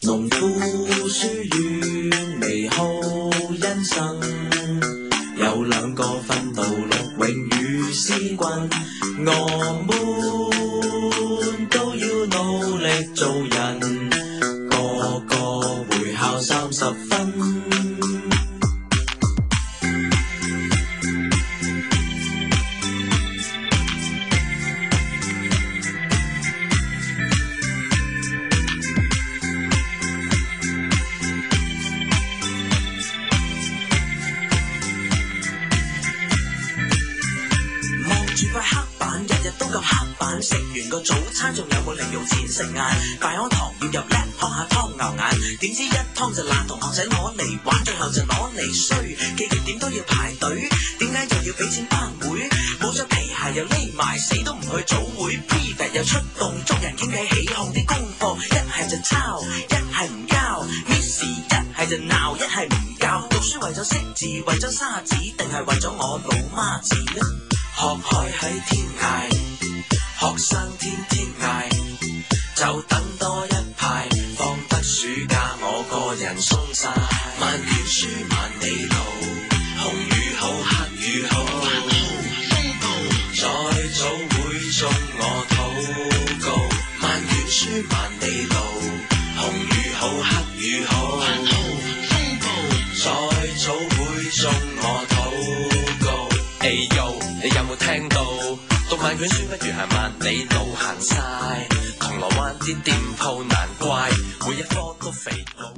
農夫書院美好人生，有兩個奮鬥錄永與詩君，我們都要努力做人，個個會考30分。住塊黑板，日日都咁黑板，食完個早餐仲有冇零用錢食晏？大學堂要入叻，學下湯牛眼，點知一湯就爛，同學仔攞嚟玩，最後就攞嚟衰，記住點都要排隊，點解又要俾錢班會？冇咗皮鞋又匿埋，死都唔去早會 P.D. 又出動，捉人傾偈起哄啲功課，一係就抄，一係唔交 Miss 一係就鬧，一係唔教，讀書為咗識字，為咗沙紙，定係為咗我老媽子呢？學海喺天涯，學生天天捱，就等多一排，放得暑假我個人鬆晒。萬卷書萬里路，紅與好黑與好，再早會中我禱告。萬卷書萬里路，紅與好黑與好，再早會中我禱告。Hey yo，你有冇聽到？讀萬卷書不如行萬里路行晒，銅鑼灣啲店鋪難怪每一科都肥佬。